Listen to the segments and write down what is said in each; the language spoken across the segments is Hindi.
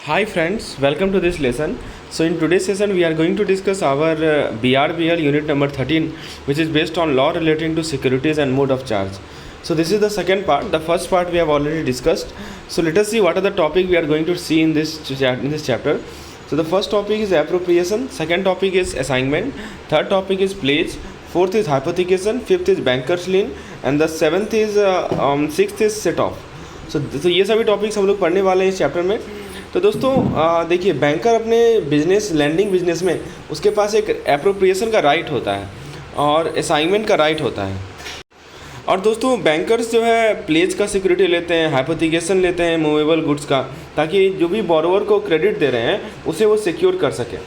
Hi friends, welcome to this lesson. So in today's session we are going to discuss our BRBL unit number 13, which is based on law relating to securities and mode of charge. So this is the second part. The first part we have already discussed. So let us see what are the topic we are going to see in this chapter. So the first topic is appropriation, second topic is assignment, third topic is pledge, fourth is hypothecation, fifth is banker's lien, and the seventh is sixth is set off. So ये सभी टॉपिक्स हम लोग पढ़ने वाले हैं इस चैप्टर में. तो दोस्तों देखिए, बैंकर अपने बिजनेस लैंडिंग बिजनेस में उसके पास एक एप्रोप्रिएशन का राइट होता है और असाइनमेंट का राइट होता है. और दोस्तों बैंकर्स जो है प्लेज का सिक्योरिटी लेते हैं, हाइपोथिकेशन लेते हैं मूवेबल गुड्स का, ताकि जो भी बोरोवर को क्रेडिट दे रहे हैं उसे वो सिक्योर कर सकें.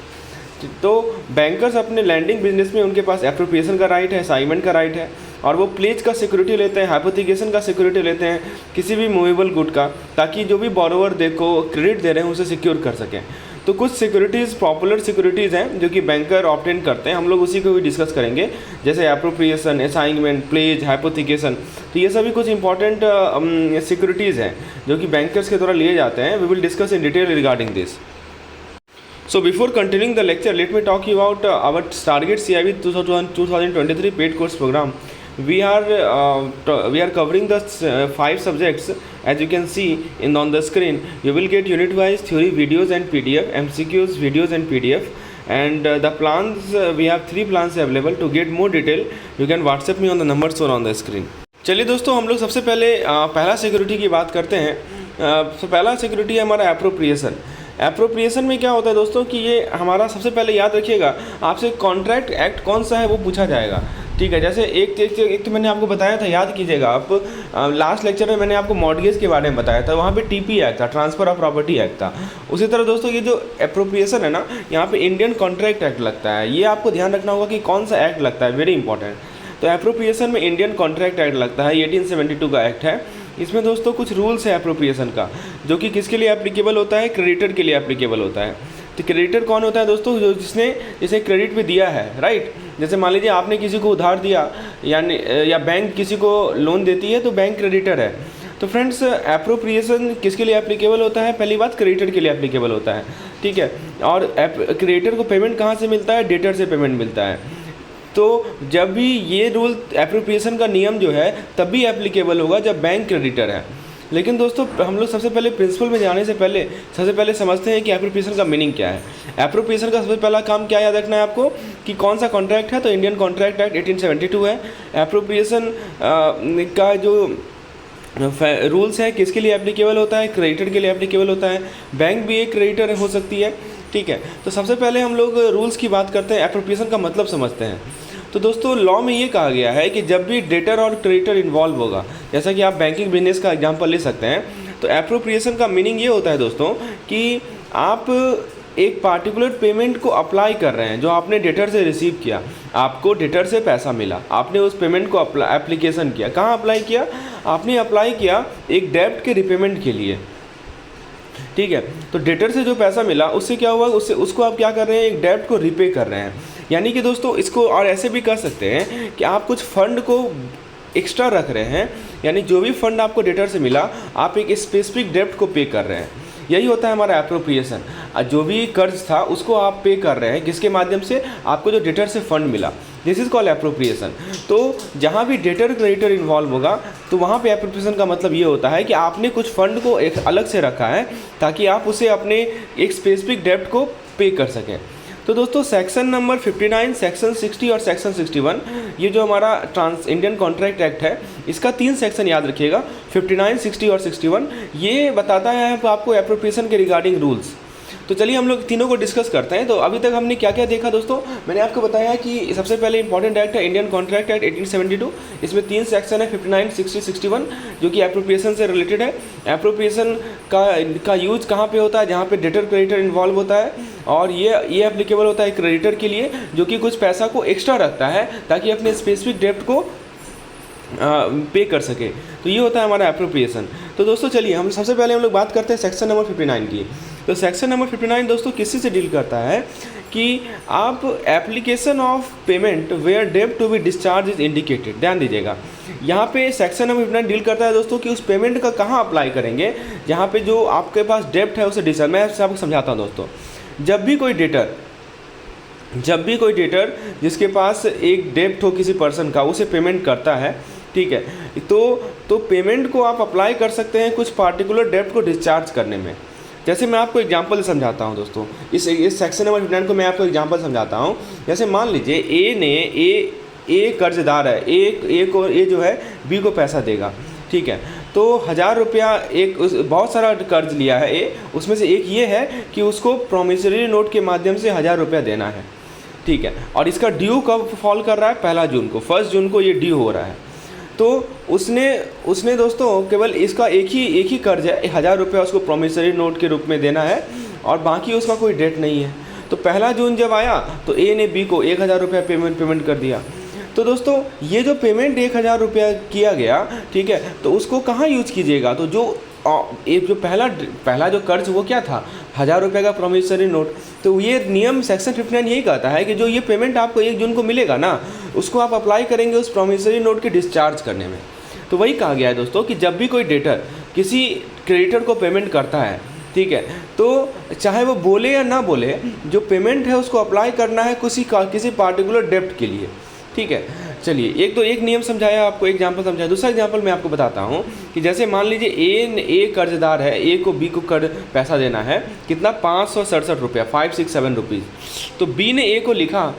तो बैंकर्स अपने लैंडिंग बिजनेस में उनके पास एप्रोप्रिएशन का राइट है, असाइनमेंट का राइट है, और वो प्लेज का सिक्योरिटी लेते हैं, हाइपोथिकेशन का सिक्योरिटी लेते हैं किसी भी मूवेबल गुड का, ताकि जो भी बोरोवर को क्रेडिट दे रहे हैं उसे सिक्योर कर सकें. तो कुछ सिक्योरिटीज़ पॉपुलर सिक्योरिटीज़ हैं जो कि बैंकर ऑब्टेन करते हैं, हम लोग उसी को भी डिस्कस करेंगे, जैसे एप्रोप्रिएशन, असाइनमेंट, प्लेज, हाइपोथिकेशन. तो ये सभी कुछ इंपॉर्टेंट सिक्योरिटीज़ हैं जो कि बैंकर्स के द्वारा लिए जाते हैं. We will discuss in detail regarding this. So before continuing the lecture, let me talk you about our Target CIB 2023 paid course program. We are covering the 5 subjects, as you can see on the screen. You will get unit wise theory videos and PDF, MCQs videos and PDF, and the plans we have 3 plans available. To get more detail, you can WhatsApp me on the numbers shown on the screen. चलिए दोस्तों, हम लोग सबसे पहले पहला सिक्योरिटी की बात करते हैं. तो पहला सिक्योरिटी है हमारा एप्रोप्रिएशन. एप्रोप्रिएशन में क्या होता है दोस्तों कि ये हमारा सबसे पहले याद रखिएगा, आपसे कॉन्ट्रैक्ट एक्ट कौन सा है वो पूछा जाएगा. ठीक है, जैसे एक तो मैंने आपको बताया था, याद कीजिएगा आप, लास्ट लेक्चर में मैंने आपको मॉर्गेज के बारे में बताया था, वहाँ पे टीपी एक्ट था, ट्रांसफ़र ऑफ प्रॉपर्टी एक्ट था. उसी तरह दोस्तों ये जो एप्रोप्रिएशन है ना, यहाँ पे इंडियन कॉन्ट्रैक्ट एक्ट लगता है. ये आपको ध्यान रखना होगा कि कौन सा एक्ट लगता है, वेरी इंपॉर्टेंट. तो एप्रोप्रिएशन में इंडियन कॉन्ट्रैक्ट एक्ट लगता है, 1872 का एक्ट है. इसमें दोस्तों कुछ रूल्स है एप्रोप्रिएशन का, जो कि किसके लिए एप्लीकेबल होता है, क्रेडिटर के लिए एप्लीकेबल होता है. तो क्रेडिटर कौन होता है दोस्तों, जो जिसे क्रेडिट पे दिया है, राइट. जैसे मान लीजिए आपने किसी को उधार दिया, यानी या बैंक किसी को लोन देती है, तो बैंक क्रेडिटर है. तो फ्रेंड्स, एप्रोप्रिएशन किसके लिए एप्लीकेबल होता है, पहली बात क्रेडिटर के लिए एप्लीकेबल होता है. ठीक है, और क्रेडिटर को पेमेंट कहाँ से मिलता है, डेटर से पेमेंट मिलता है. तो जब भी ये रूल एप्रोप्रिएशन का नियम जो है तब भी एप्लीकेबल होगा जब बैंक क्रेडिटर है. लेकिन दोस्तों हम लोग सबसे पहले प्रिंसिपल में जाने से पहले सबसे पहले समझते हैं कि एप्रोप्रिएशन का मीनिंग क्या है. एप्रोप्रिएशन का सबसे पहला काम क्या याद रखना है आपको कि कौन सा कॉन्ट्रैक्ट है. तो इंडियन कॉन्ट्रैक्ट एक्ट 1872 है. एप्रोप्रिएशन का जो रूल्स है किसके लिए एप्लीकेबल होता है, क्रेडिटर के लिए एप्लीकेबल होता है. बैंक भी एक क्रेडिटर हो सकती है. ठीक है, तो सबसे पहले हम लोग रूल्स की बात करते हैं, एप्रोप्रिएशन का मतलब समझते हैं. तो दोस्तों लॉ में ये कहा गया है कि जब भी डेटर और क्रेडिटर इन्वॉल्व होगा, जैसा कि आप बैंकिंग बिजनेस का एग्जांपल ले सकते हैं, तो एप्रोप्रिएशन का मीनिंग ये होता है दोस्तों कि आप एक पार्टिकुलर पेमेंट को अप्लाई कर रहे हैं जो आपने डेटर से रिसीव किया. आपको डेटर से पैसा मिला, आपने उस पेमेंट को एप्लीकेशन किया. कहाँ अप्लाई किया, आपने अप्लाई किया एक डेब्ट के रिपेमेंट के लिए. ठीक है, तो डेटर से जो पैसा मिला उससे क्या हुआ, उसको आप क्या कर रहे हैं, एक डेब्ट को रिपे कर रहे हैं. यानी कि दोस्तों इसको और ऐसे भी कर सकते हैं कि आप कुछ फंड को एक्स्ट्रा रख रहे हैं, यानी जो भी फंड आपको डेटर से मिला आप एक स्पेसिफिक डेब्ट को पे कर रहे हैं. यही होता है हमारा एप्रोप्रिएशन. जो भी कर्ज था उसको आप पे कर रहे हैं, किसके माध्यम से, आपको जो डेटर से फंड मिला. This is called appropriation. तो जहाँ भी डेटर क्रेडिटर इन्वॉल्व होगा तो वहाँ पे एप्रोप्रिएशन का मतलब ये होता है कि आपने कुछ फंड को एक अलग से रखा है ताकि आप उसे अपने एक स्पेसिफिक डेब्ट को पे कर सकें. तो दोस्तों सेक्शन नंबर 59, सेक्शन 60 और सेक्शन 61, ये जो हमारा इंडियन कॉन्ट्रैक्ट एक्ट है, इसका 3 सेक्शन याद रखिएगा, 59, 60 और 61. ये बताता है आपको एप्रोप्रिएशन के रिगार्डिंग रूल्स. तो चलिए हम लोग तीनों को डिस्कस करते हैं. तो अभी तक हमने क्या क्या देखा दोस्तों, मैंने आपको बताया कि सबसे पहले इंपॉर्टेंट एक्ट है इंडियन कॉन्ट्रैक्ट एक्ट 1872. इसमें 3 सेक्शन है, 59, 60, 61, जो कि एप्रोप्रिएशन से रिलेटेड है. एप्रोप्रिएशन का यूज कहाँ पे होता है, जहाँ पे डेटर क्रेडिटर इन्वॉल्व होता है, और ये एप्लीकेबल होता है क्रेडिटर के लिए जो कि कुछ पैसा को एक्स्ट्रा रखता है ताकि अपने स्पेसिफिक डेब्ट को पे कर सके. तो ये होता है हमारा एप्रोप्रिएशन. तो दोस्तों चलिए हम सबसे पहले हम लोग बात करते हैं सेक्शन नंबर 59 की. तो सेक्शन नंबर 59 दोस्तों किसी से डील करता है कि आप एप्लीकेशन ऑफ पेमेंट वेयर डेब्ट to be discharged is indicated. ध्यान दीजिएगा, यहाँ पे सेक्शन नंबर 59 डील करता है दोस्तों कि उस पेमेंट का कहाँ अप्लाई करेंगे, जहाँ पे जो आपके पास डेप्ट है उसे डिस्चार्ज। मैं आपको समझाता हूँ दोस्तों, जब भी कोई डेटर जिसके पास एक डेप्ट हो किसी पर्सन का, उसे पेमेंट करता है, ठीक है, तो पेमेंट को आप अप्लाई कर सकते हैं कुछ पार्टिकुलर डेप्ट को डिस्चार्ज करने में। जैसे मैं आपको एग्जांपल समझाता हूँ दोस्तों, इस सेक्शन नंबर 59 को मैं आपको एग्जांपल समझाता हूँ। जैसे मान लीजिए ए कर्जदार है, ए जो है बी को पैसा देगा, ठीक है। तो 1000 रुपया बहुत सारा कर्ज लिया है ए, उसमें से एक ये है कि उसको प्रोमिसरी नोट के माध्यम से 1000 रुपया देना है, ठीक है। और इसका ड्यू कब फॉल कर रहा है, 1 जून को, 1 जून को ये ड्यू हो रहा है। तो उसने दोस्तों केवल इसका एक ही कर्ज है, 1000 रुपया उसको प्रोमिसरी नोट के रूप में देना है और बाकी उसका कोई डेट नहीं है। तो 1 जून जब आया तो ए ने बी को 1000 रुपया पेमेंट कर दिया। तो दोस्तों ये जो पेमेंट 1000 रुपया किया गया, ठीक है, तो उसको कहाँ यूज कीजिएगा, तो जो पहला जो कर्ज वो क्या था, 1000 रुपये का प्रोमिसरी नोट। तो ये नियम सेक्शन 59 यही कहता है कि जो ये पेमेंट आपको 1 जून को मिलेगा ना, उसको आप अप्लाई करेंगे उस प्रोमिसरी नोट के डिस्चार्ज करने में। तो वही कहा गया है दोस्तों कि जब भी कोई डेटर किसी क्रेडिटर को पेमेंट करता है, ठीक है, तो चाहे वो बोले या ना बोले, जो पेमेंट है उसको अप्लाई करना है किसी पार्टिकुलर डेप्ट के लिए, ठीक है। चलिए एक नियम समझाया आपको, एग्जांपल समझाया। दूसरा एग्जांपल मैं आपको बताता हूँ कि जैसे मान लीजिए ए कर्जदार है, ए को बी को पैसा देना है, कितना 567 रुपया, 567 रुपीज़। तो बी ने ए को लिखा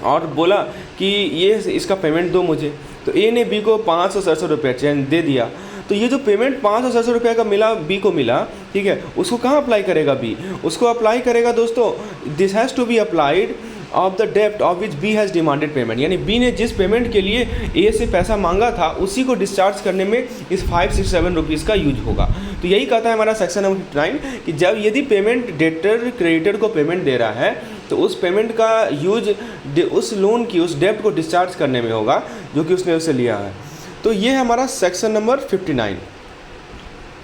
और बोला कि ये इसका पेमेंट दो मुझे। तो ए ने बी को 567 रुपया चैन दे दिया। तो ये जो पेमेंट 567 रुपये का मिला, बी को मिला, ठीक है, उसको कहाँ अप्लाई करेगा बी, उसको अप्लाई करेगा दोस्तों, this has to be applied of the डेप्ट of which B has demanded payment. यानी बी ने जिस पेमेंट के लिए ए से पैसा मांगा था उसी को डिस्चार्ज करने में इस 567 रुपीज़ का यूज होगा। तो यही कहता है हमारा सेक्शन नंबर 59 कि जब यदि पेमेंट डेटर क्रेडिटर को पेमेंट दे रहा है तो उस पेमेंट का यूज उस लोन की, उस डेप्ट को डिस्चार्ज करने में होगा जो कि उसने उसे लिया है। तो ये है हमारा सेक्शन नंबर 59,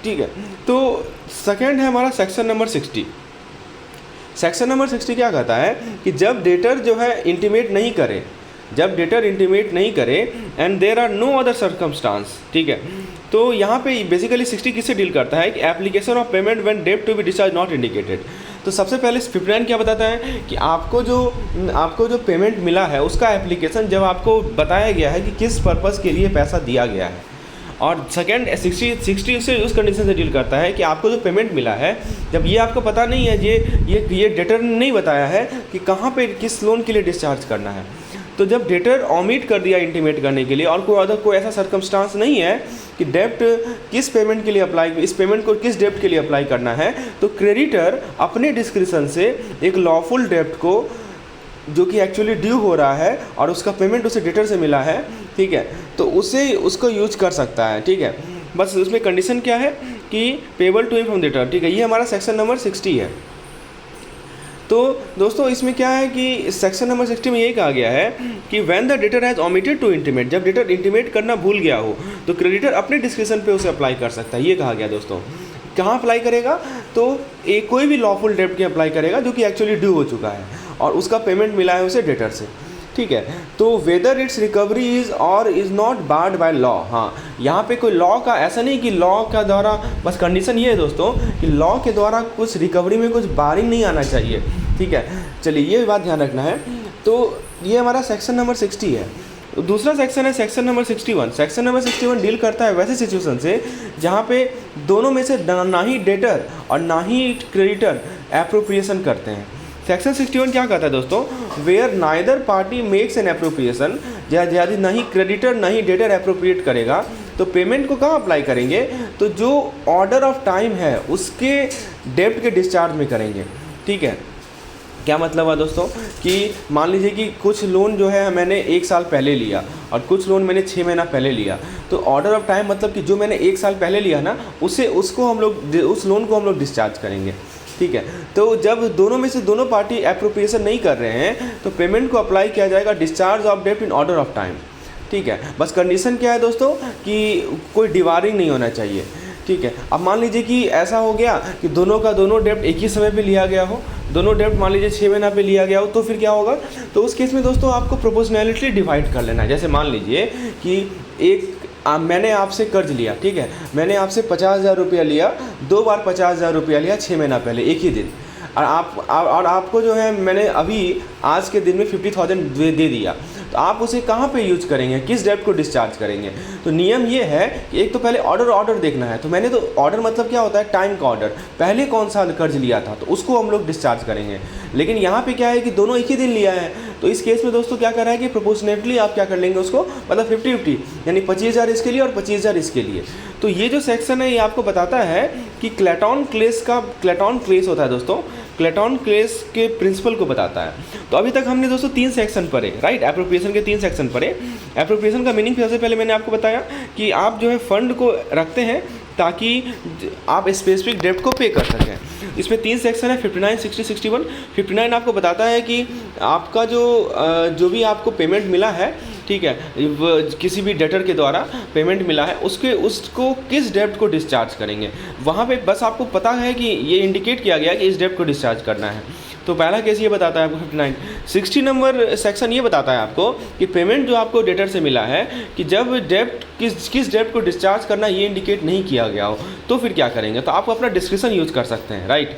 ठीक है। तो सेकेंड है हमारा सेक्शन नंबर 60। सेक्शन नंबर 60 क्या कहता है कि जब डेटर जो है इंटीमेट नहीं करे and there are no other circumstance, ठीक है। तो यहाँ पे बेसिकली 60 किससे डील करता है कि एप्लीकेशन ऑफ पेमेंट व्हेन डेप्ट to be discharge not indicated. तो सबसे पहले 59 क्या बताता है कि आपको जो पेमेंट मिला है उसका एप्लीकेशन जब आपको बताया गया है कि किस पर्पज़ के लिए पैसा दिया गया है। और सेकेंड 60 से उस कंडीशन से डील करता है कि आपको जो पेमेंट मिला है, जब ये आपको पता नहीं है, ये डेटर ने नहीं बताया है कि कहाँ पे किस लोन के लिए डिस्चार्ज करना है। तो जब डेटर ऑमिट कर दिया इंटीमेट करने के लिए और कोई ऐसा सर्कमस्टांस नहीं है कि डेप्ट किस पेमेंट के लिए इस पेमेंट को किस डेप्ट के लिए अप्लाई करना है, तो क्रेडिटर अपने डिस्क्रिप्शन से एक लॉफुल डेप्ट को जो कि एक्चुअली ड्यू हो रहा है और उसका पेमेंट उसे डेटर से मिला है, ठीक है, तो उसको यूज कर सकता है, ठीक है। बस उसमें कंडीशन क्या है कि पेबल टू फ्रॉम डेटर, ठीक है। ये हमारा सेक्शन नंबर 60 है। तो दोस्तों इसमें क्या है कि सेक्शन नंबर 60 में यही कहा गया है कि when the debtor has omitted to intimate, जब डेटर इंटीमेट करना भूल गया हो तो क्रेडिटर अपने डिस्क्रिप्शन पे उसे अप्लाई कर सकता है। ये कहा गया दोस्तों। कहाँ अप्लाई करेगा, तो कोई भी लॉफुल डेप्ट के अप्लाई करेगा जो कि एक्चुअली ड्यू हो चुका है और उसका पेमेंट मिला है उसे डेटर से, ठीक है। तो वेदर इट्स रिकवरी इज़ और is not barred by law. हाँ, यहाँ पे कोई लॉ का ऐसा नहीं कि लॉ का द्वारा, बस कंडीशन ये है दोस्तों कि लॉ के द्वारा कुछ रिकवरी में कुछ बारिंग नहीं आना चाहिए, ठीक है। चलिए ये बात ध्यान रखना है। तो ये हमारा सेक्शन नंबर 60 है। दूसरा सेक्शन है section number 61। Section number 61 deal करता है वैसे सिचुएशन से जहाँ पे दोनों में से ना ही डेटर और ना ही क्रेडिटर एप्रोप्रिएशन करते हैं। सेक्शन 61 क्या कहता है दोस्तों, where neither party makes an appropriation, यदि ना ही क्रेडिटर ना ही डेटर एप्रोप्रिएट करेगा तो पेमेंट को कहाँ अप्लाई करेंगे, तो जो ऑर्डर ऑफ टाइम है उसके डेप्ट के डिस्चार्ज में करेंगे, ठीक है। क्या मतलब है दोस्तों कि मान लीजिए कि कुछ लोन जो है मैंने 1 साल पहले लिया और कुछ लोन मैंने 6 महीना पहले लिया, तो ऑर्डर ऑफ टाइम मतलब कि जो मैंने 1 साल पहले लिया ना उस लोन को हम लोग डिस्चार्ज करेंगे, ठीक है। तो जब दोनों में से दोनों पार्टी एप्रोप्रिएशन नहीं कर रहे हैं तो पेमेंट को अप्लाई किया जाएगा डिस्चार्ज ऑफ डेप्ट इन ऑर्डर ऑफ टाइम, ठीक है। बस कंडीशन क्या है दोस्तों कि कोई डिवारिंग नहीं होना चाहिए, ठीक है। अब मान लीजिए कि ऐसा हो गया कि दोनों का दोनों डेप्ट एक ही समय पे लिया गया हो, दोनों डेप्ट मान लीजिए 6 महीना पे लिया गया हो, तो फिर क्या होगा, तो उस केस में दोस्तों आपको प्रोपोर्शनैलिटी डिवाइड कर लेना है। जैसे मान लीजिए कि मैंने आपसे कर्ज लिया, ठीक है, मैंने आपसे 50,000 रुपया लिया, 2 बार 50,000 रुपया लिया 6 महीना पहले एक ही दिन, और आपको जो है मैंने अभी आज के दिन में 50,000 दे दिया, तो आप उसे कहाँ पे यूज करेंगे, किस डेब्ट को डिस्चार्ज करेंगे? तो नियम ये है कि एक तो पहले ऑर्डर देखना है। तो मैंने तो ऑर्डर मतलब क्या होता है, टाइम का ऑर्डर, पहले कौन सा कर्ज लिया था तो उसको हम लोग डिस्चार्ज करेंगे। लेकिन यहाँ पे क्या है कि दोनों एक ही दिन लिया है, तो इस केस में दोस्तों क्या कर रहा है कि प्रोपोर्शनेटली आप क्या कर लेंगे उसको, मतलब 50-50, यानी 25,000 इसके लिए और 25,000 इसके लिए। तो ये जो सेक्शन है ये आपको बताता है कि क्लेटन क्लेस होता है दोस्तों, क्लेटन क्लेस के प्रिंसिपल को बताता है। तो अभी तक हमने दोस्तों 3 सेक्शन पढ़े, राइट, एप्रोप्रिएशन के 3 सेक्शन पढ़े। एप्रोप्रिएशन का मीनिंग सबसे पहले मैंने आपको बताया कि आप जो है फंड को रखते हैं ताकि आप स्पेसिफिक डेब्ट को पे कर सकें। इसमें 3 सेक्शन है, 59, 60, 61। 59 आपको बताता है कि आपका जो भी आपको पेमेंट मिला है, ठीक है, किसी भी डेटर के द्वारा पेमेंट मिला है उसको किस डेब्ट को डिस्चार्ज करेंगे। वहाँ पे बस आपको पता है कि ये इंडिकेट किया गया कि इस डेब्ट को डिस्चार्ज करना है। तो पहला केस ये बताता है आपको 59। 60 नंबर सेक्शन ये बताता है आपको कि पेमेंट जो आपको डेटर से मिला है कि जब डेब्ट किस डेब्ट को डिस्चार्ज करना ये इंडिकेट नहीं किया गया हो तो फिर क्या करेंगे, तो आप अपना डिस्क्रिप्शन यूज कर सकते हैं, राइट।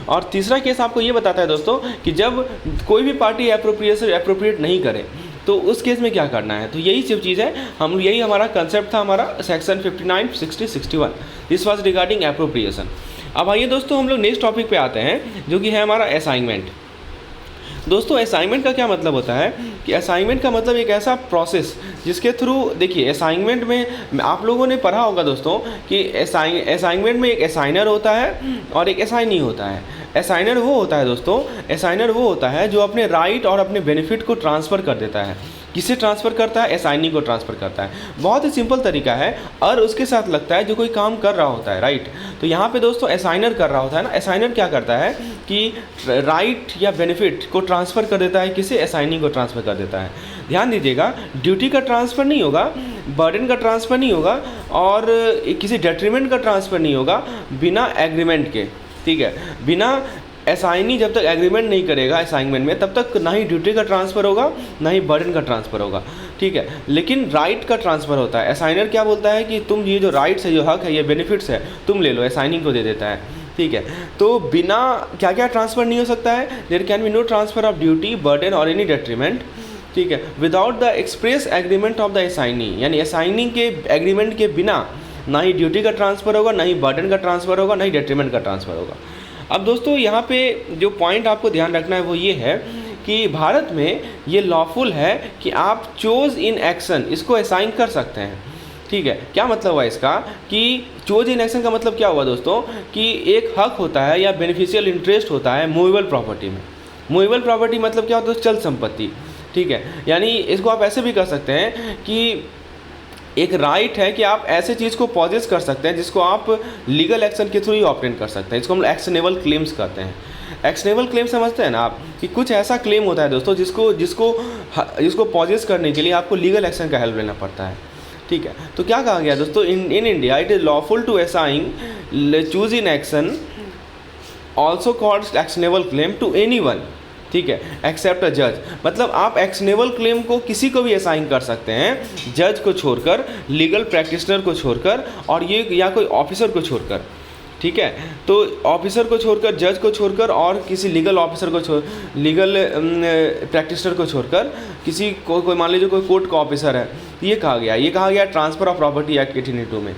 और तीसरा केस आपको ये बताता है दोस्तों कि जब कोई भी पार्टी एप्रोप्रिएट नहीं करे तो उस केस में क्या करना है। तो यही सब चीज़ है, यही हमारा कंसेप्ट था, हमारा section 59, 60, 61। This was regarding appropriation. अब आइए दोस्तों हम लोग नेक्स्ट टॉपिक पे आते हैं जो कि है हमारा असाइनमेंट। दोस्तों असाइनमेंट का क्या मतलब होता है कि असाइनमेंट का मतलब एक ऐसा प्रोसेस जिसके थ्रू, देखिए असाइनमेंट में आप लोगों ने पढ़ा होगा दोस्तों कि असाइनमेंट में एक असाइनर होता है और एक असाइनी होता है। असाइनर वो होता है दोस्तों, असाइनर वो होता है जो अपने राइट और अपने बेनिफिट को ट्रांसफ़र कर देता है। किसे ट्रांसफ़र करता है, असाइनी को ट्रांसफ़र करता है। बहुत ही सिंपल तरीका है, और उसके साथ लगता है जो कोई काम कर रहा होता है, राइट। तो यहाँ पे दोस्तों असाइनर कर रहा होता है ना, असाइनर क्या करता है कि राइट या बेनिफिट को ट्रांसफ़र कर देता है, किसे, असाइनी को ट्रांसफ़र कर देता है। ध्यान दीजिएगा, ड्यूटी का ट्रांसफ़र नहीं होगा, बर्डन का ट्रांसफ़र नहीं होगा, और किसी डेट्रीमेंट का ट्रांसफ़र नहीं होगा बिना एग्रीमेंट के, ठीक है। बिना असाइनी जब तक एग्रीमेंट नहीं करेगा असाइनमेंट में तब तक ना ही ड्यूटी का ट्रांसफ़र होगा ना ही बर्डन का ट्रांसफ़र होगा, ठीक है। लेकिन राइट का ट्रांसफ़र होता है। असाइनर क्या बोलता है कि तुम ये जो राइट्स है, जो हक है, ये बेनिफिट्स है, तुम ले लो, असाइनिंग को दे देता है, ठीक है। तो बिना क्या क्या ट्रांसफ़र नहीं हो सकता है, there can be no transfer of duty, burden or any detriment, ठीक है, without the express agreement of the assignee, यानी असाइनिंग के एग्रीमेंट के बिना ना ही ड्यूटी का ट्रांसफ़र होगा, ना ही बर्डन का ट्रांसफ़र होगा, ना ही डेट्रीमेंट का ट्रांसफ़र होगा। अब दोस्तों यहाँ पे जो पॉइंट आपको ध्यान रखना है वो ये है कि भारत में ये लॉफुल है कि आप चोज इन एक्शन इसको असाइन कर सकते हैं, ठीक है। क्या मतलब हुआ इसका कि चोज इन एक्शन का मतलब क्या हुआ दोस्तों कि एक हक होता है या बेनिफिशियल इंटरेस्ट होता है मूवेबल प्रॉपर्टी में। मूवेबल प्रॉपर्टी मतलब क्या होता है, चल संपत्ति, ठीक है। यानी इसको आप ऐसे भी कर सकते हैं कि एक राइट है कि आप ऐसे चीज़ को पॉजेस कर सकते हैं जिसको आप लीगल एक्शन के थ्रू ही ऑब्टेन कर सकते हैं। इसको हम एक्शनेबल क्लेम्स कहते हैं। एक्शनेबल क्लेम समझते हैं ना आप, कि कुछ ऐसा क्लेम होता है दोस्तों जिसको पॉजेस करने के लिए आपको लीगल एक्शन का हेल्प लेना पड़ता है, ठीक है। तो क्या कहा गया दोस्तों, in India it is lawful to assign chose in action also called actionable claim to anyone, ठीक है, एक्सेप्ट अ जज। मतलब आप एक्शनेबल क्लेम को किसी को भी असाइन कर सकते हैं, जज को छोड़कर, लीगल प्रैक्टिशनर को छोड़कर, और ये या कोई ऑफिसर को छोड़कर, ठीक है। तो ऑफिसर को छोड़कर, जज को छोड़कर, और किसी लीगल ऑफिसर को लीगल प्रैक्टिशनर को छोड़कर, किसी कोई मान लीजिए कोई कोर्ट का ऑफिसर है, ये कहा गया ट्रांसफ़र ऑफ प्रॉपर्टी एक्ट 1882 में,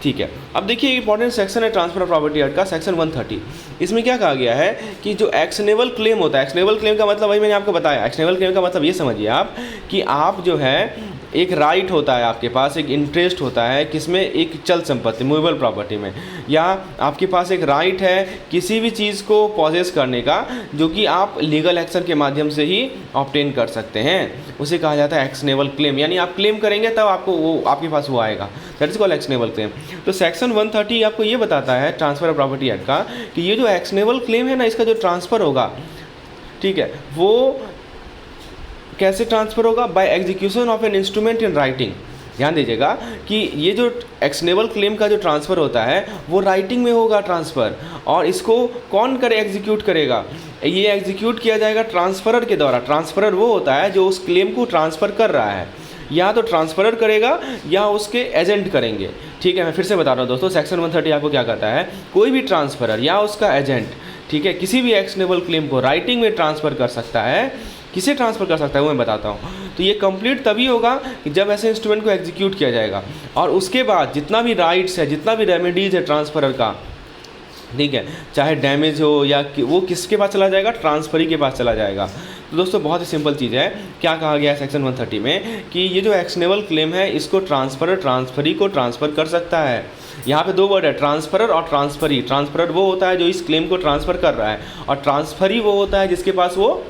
ठीक है। अब देखिए इंपॉर्टेंट सेक्शन है ट्रांसफ़र ऑफ प्रॉपर्टी एक्ट का, सेक्शन 130। इसमें क्या कहा गया है कि जो एक्शनेबल क्लेम होता है, एक्शनेबल क्लेम का मतलब वही मैंने आपको बताया। एक्शनेबल क्लेम का मतलब ये समझिए आप कि आप जो है एक राइट होता है आपके पास, एक इंटरेस्ट होता है किसमें, एक चल संपत्ति मूवेबल प्रॉपर्टी में, या आपके पास एक राइट है किसी भी चीज़ को पॉजेस करने का जो कि आप लीगल एक्शन के माध्यम से ही ऑब्टेन कर सकते हैं, उसे कहा जाता है एक्शनेबल क्लेम। यानी आप क्लेम करेंगे तब आपको वो आपके पास वो आएगा, that is called actionable claim. तो सेक्शन 130 आपको ये बताता है ट्रांसफ़र ऑफ प्रॉपर्टी एक्ट का कि ये जो एक्शनेबल क्लेम है ना, इसका जो ट्रांसफ़र होगा, ठीक है, वो कैसे ट्रांसफ़र होगा, by execution of an instrument in writing. ध्यान दीजिएगा कि ये जो एक्शनेबल क्लेम का जो ट्रांसफ़र होता है वो राइटिंग में होगा ट्रांसफ़र, और इसको कौन एग्जीक्यूट करेगा, ये एग्जीक्यूट किया जाएगा ट्रांसफ़रर के द्वारा। ट्रांसफ़रर वो होता है जो उस क्लेम को ट्रांसफ़र कर रहा है, या तो ट्रांसफरर करेगा या उसके एजेंट करेंगे। ठीक है, मैं फिर से बता रहा हूँ दोस्तों, सेक्शन 130 आपको क्या कहता है, कोई भी ट्रांसफरर या उसका एजेंट, ठीक है, किसी भी एक्शनेबल क्लेम को राइटिंग में ट्रांसफ़र कर सकता है। किसे ट्रांसफ़र कर सकता है वो मैं बताता हूँ। तो ये कंप्लीट तभी होगा कि जब ऐसे इंस्ट्रूमेंट को एग्जीक्यूट किया जाएगा, और उसके बाद जितना भी राइट्स है, जितना भी रेमेडीज़ है ट्रांसफरर का, ठीक है, चाहे डैमेज हो या वो किसके पास चला जाएगा, ट्रांसफरी के पास चला जाएगा। तो दोस्तों बहुत ही सिंपल चीज़ है, क्या कहा गया है सेक्शन 130 में कि ये जो एक्शनेबल क्लेम है इसको ट्रांसफरर ट्रांसफरी को ट्रांसफ़र कर सकता है। यहाँ पे दो वर्ड है, ट्रांसफरर और ट्रांसफरी। ट्रांसफरर वो होता है जो इस क्लेम को ट्रांसफ़र कर रहा है, और ट्रांसफरी वो होता है जिसके पास वो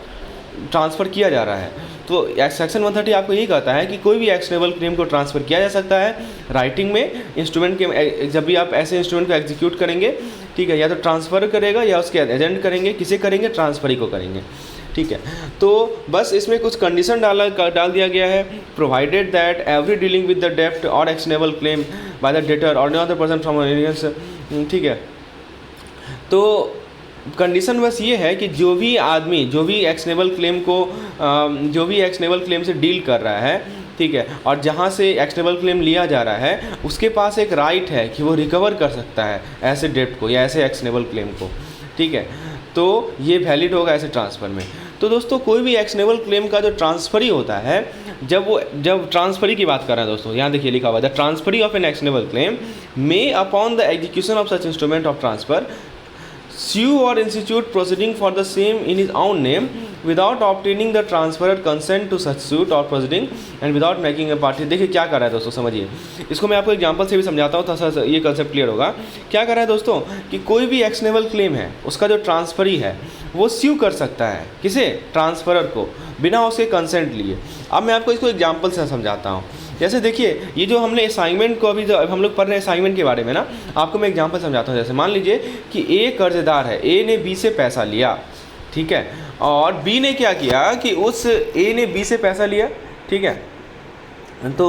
ट्रांसफ़र किया जा रहा है। तो सेक्शन 130 आपको यही कहता है कि कोई भी एक्शनेबल क्लेम को ट्रांसफ़र किया जा सकता है राइटिंग में इंस्ट्रूमेंट के। जब भी आप ऐसे इंस्ट्रूमेंट को एग्जीक्यूट करेंगे, ठीक है, या तो ट्रांसफ़र करेगा या उसके एजेंट करेंगे। किसे करेंगे, ट्रांसफरी को करेंगे। ठीक है, तो बस इसमें कुछ कंडीशन डाल दिया गया है। Provided that every dealing with the डेप्ट or actionable claim by the debtor or no other person from aliens. ठीक है, तो कंडीशन बस ये है कि जो भी आदमी जो भी एक्शनेबल क्लेम से डील कर रहा है, ठीक है, और जहाँ से एक्शनेबल क्लेम लिया जा रहा है, उसके पास एक राइट है कि वो रिकवर कर सकता है ऐसे डेप्ट को या ऐसे एक्शनेबल क्लेम को। ठीक है, तो ये वैलिड होगा ऐसे ट्रांसफ़र में। तो दोस्तों कोई भी एक्शनेबल क्लेम का जो ट्रांसफरी होता है, जब ट्रांसफरी की बात कर रहे हैं दोस्तों, यहाँ देखिए लिखा हुआ है, the transferee of an actionable claim may upon the execution of such instrument of transfer sue or institute proceeding for the same in his own name without obtaining the transferor consent to such suit or proceeding and without making a party। देखिए क्या कर रहा है दोस्तों, समझिए इसको। मैं आपको एग्जांपल से भी समझाता हूँ तो ये कंसेप्ट क्लियर होगा। क्या कर रहा है दोस्तों कि कोई भी एक्शनेबल क्लेम है, उसका जो ट्रांसफरी है वो स्यू कर सकता है किसे, ट्रांसफरर को, बिना उसके कंसेंट लिए। अब मैं आपको इसको एग्जाम्पल से समझाता हूँ। जैसे देखिए, ये जो हमने असाइनमेंट को अभी हम लोग पढ़ रहे हैं असाइनमेंट के बारे में ना, आपको मैं एग्जांपल समझाता हूँ। जैसे मान लीजिए कि ए कर्जदार है, ए ने बी से पैसा लिया, ठीक है, और बी ने क्या किया कि उस ए ने बी से पैसा लिया, ठीक है, तो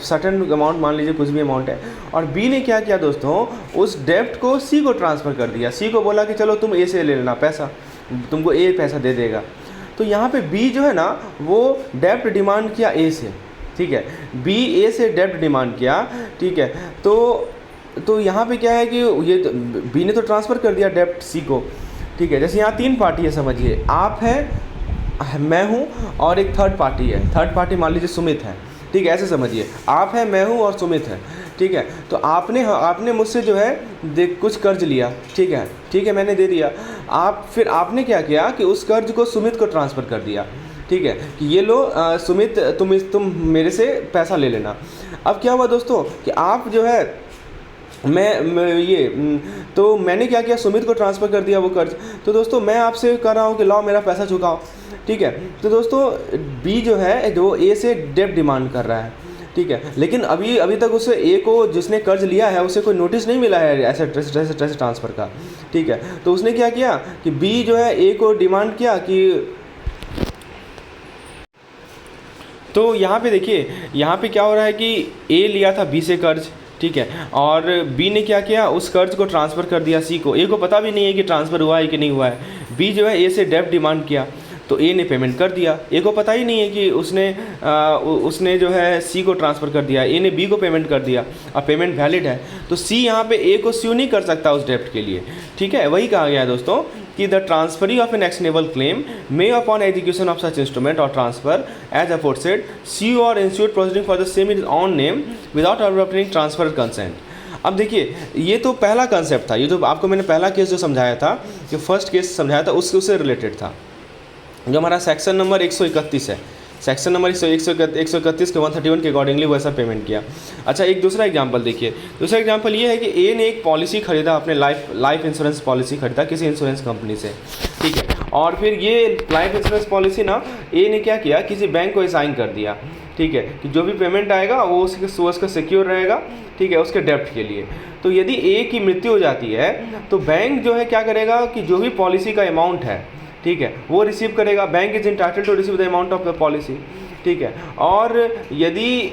सर्टेन अमाउंट, मान लीजिए कुछ भी अमाउंट है, और बी ने क्या किया दोस्तों, उस डेप्ट को सी को ट्रांसफ़र कर दिया। सी को बोला कि चलो तुम ए से ले लेना पैसा, तुमको ए पैसा दे देगा। तो यहाँ पे बी जो है ना वो डेप्ट डिमांड किया ए से, ठीक है, बी ए से डेप्ट डिमांड किया, ठीक है, तो यहाँ पे क्या है कि ये बी ने तो ट्रांसफ़र कर दिया डेप्ट सी को, ठीक है। जैसे यहाँ तीन पार्टी है, समझिए, आप है, मैं हूँ और एक थर्ड पार्टी है। थर्ड पार्टी मान लीजिए सुमित है, ठीक है, ऐसे समझिए, आप है, मैं हूँ और सुमित है, ठीक है। तो आपने मुझसे जो है कुछ कर्ज लिया, ठीक है, मैंने दे दिया। फिर आपने क्या किया कि उस कर्ज को सुमित को ट्रांसफ़र कर दिया, ठीक है, कि ये लो सुमित, तुम मेरे से पैसा ले लेना। अब क्या हुआ दोस्तों कि आप जो है तो मैंने क्या किया, सुमित को ट्रांसफ़र कर दिया वो कर्ज। तो दोस्तों मैं आपसे कह रहा हूँ कि लाओ मेरा पैसा चुकाओ, ठीक है। तो दोस्तों बी जो है जो ए से डेप्ट डिमांड कर रहा है, ठीक है, लेकिन अभी तक उसे ए को जिसने कर्ज लिया है उसे कोई नोटिस नहीं मिला है ऐसे ट्रांसफ़र का, ठीक है। तो उसने क्या किया कि बी जो है ए को डिमांड किया कि, तो यहाँ पे देखिए, यहाँ पे क्या हो रहा है कि ए लिया था बी से कर्ज, ठीक है, और बी ने क्या किया, उस कर्ज को ट्रांसफ़र कर दिया सी को। ए को पता भी नहीं है कि ट्रांसफ़र हुआ है कि नहीं हुआ है। बी जो है ए से डेप्ट डिमांड किया, तो ए ने पेमेंट कर दिया। ए को पता ही नहीं है कि उसने जो है सी को ट्रांसफ़र कर दिया, ए ने बी को पेमेंट कर दिया, अब पेमेंट वैलिड है। तो सी यहाँ पे ए को स्यू नहीं कर सकता उस डेप्ट के लिए, ठीक है। वही कहा गया है दोस्तों कि the transferee of an actionable claim may upon execution of such instrument और transfer as aforesaid sue or institute proceeding for the same in own name without obtaining transfer consent. अब देखिए, ये तो पहला कंसेप्ट था, ये जो आपको मैंने पहला केस जो समझाया था, जो फर्स्ट केस समझाया था उससे रिलेटेड था, जो हमारा सेक्शन नंबर 131 है। सेक्शन नंबर 131 के 131 के अकॉर्डिंगली वैसा पेमेंट किया। अच्छा, एक दूसरा एग्जांपल देखिए। दूसरा एग्जांपल ये है कि ए ने एक पॉलिसी खरीदा, अपने लाइफ इंश्योरेंस पॉलिसी खरीदा किसी इंश्योरेंस कंपनी से, ठीक है, और फिर ये लाइफ इंश्योरेंस पॉलिसी ना ए ने क्या किया, किसी बैंक को असाइन कर दिया, ठीक है, कि जो भी पेमेंट आएगा वो उसका सिक्योर रहेगा, ठीक है, उसके डेप्ट के लिए। तो यदि ए की मृत्यु हो जाती है तो बैंक जो है क्या करेगा कि जो भी पॉलिसी का अमाउंट है, ठीक है, वो रिसीव करेगा। Bank is entitled to receive the amount of the policy, ठीक है। और यदि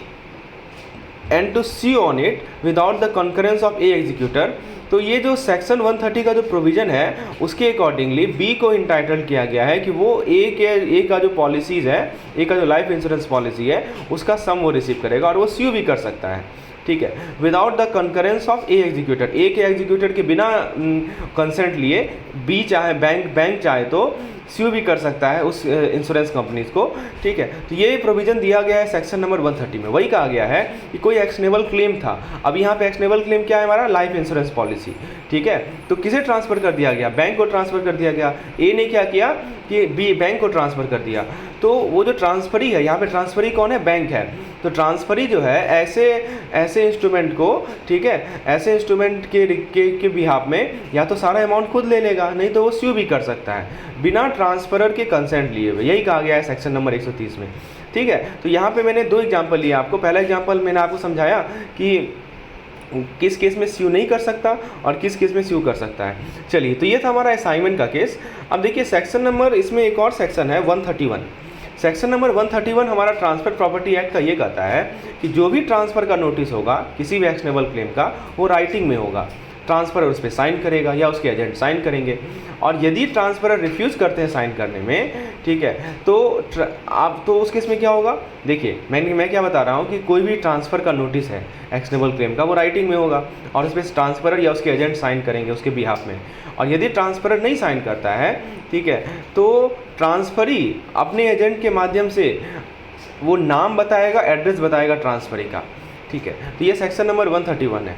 and to sue on it without the concurrence of a executor, तो ये जो सेक्शन 130 का जो प्रोविज़न है उसके अकॉर्डिंगली बी को इंटाइटल किया गया है कि वो ए का जो पॉलिसीज़ है, ए का जो लाइफ इंश्योरेंस पॉलिसी है उसका सम वो रिसीव करेगा और वो स्यू भी कर सकता है, ठीक है, without the concurrence of a executor, A के एग्जीक्यूटर के बिना कंसेंट लिए बी चाहे बैंक चाहे तो स्यू भी कर सकता है उस इंश्योरेंस कंपनीज को, ठीक है। तो ये प्रोविज़न दिया गया है सेक्शन नंबर 130 में। वही कहा गया है कि कोई एक्शनेबल क्लेम था, अब यहाँ पे एक्शनेबल क्लेम क्या है हमारा, लाइफ इंश्योरेंस पॉलिसी, ठीक है। तो किसे ट्रांसफ़र कर दिया गया, बैंक को ट्रांसफ़र कर दिया गया। ए ने क्या किया कि बी बैंक को ट्रांसफ़र कर दिया। तो वो जो ट्रांसफरी है, यहाँ पे ट्रांसफरी कौन है, बैंक है। तो ट्रांसफरी जो है ऐसे इंस्ट्रूमेंट को, ठीक है, ऐसे इंस्ट्रूमेंट के बिहाफ में या तो सारा अमाउंट खुद ले लेगा, नहीं तो वो स्यू भी कर सकता है बिना ट्रांसफरर के कंसेंट लिए हुए। यही कहा गया है सेक्शन नंबर 130 में, ठीक है। तो यहाँ पे मैंने 2 एग्जाम्पल लिए आपको। पहला एग्जाम्पल मैंने आपको समझाया कि किस केस में स्यू नहीं कर सकता और किस केस में स्यू कर सकता है। चलिए, तो ये था हमारा असाइनमेंट का केस। अब देखिए सेक्शन नंबर, इसमें एक और सेक्शन है 131। सेक्शन नंबर 131 हमारा ट्रांसफर प्रॉपर्टी एक्ट का ये कहता है कि जो भी ट्रांसफ़र का नोटिस होगा किसी भी एक्शनेबल क्लेम का, वो राइटिंग में होगा। ट्रांसफ़र उस पर साइन करेगा या उसके एजेंट साइन करेंगे, और यदि ट्रांसफ़रर रिफ्यूज़ करते हैं साइन करने में, ठीक है, तो आप तो उस केस में क्या होगा, देखिए मैं क्या बता रहा हूँ कि कोई भी ट्रांसफ़र का नोटिस है एक्शनेबल क्लेम का, वो राइटिंग में होगा और उस पर ट्रांसफ़रर या उसके एजेंट साइन करेंगे उसके बिहाफ में। और यदि ट्रांसफ़रर नहीं साइन करता है, ठीक है, तो ट्रांसफरी अपने एजेंट के माध्यम से वो नाम बताएगा, एड्रेस बताएगा ट्रांसफरी का, ठीक है। तो ये सेक्शन नंबर 131 है।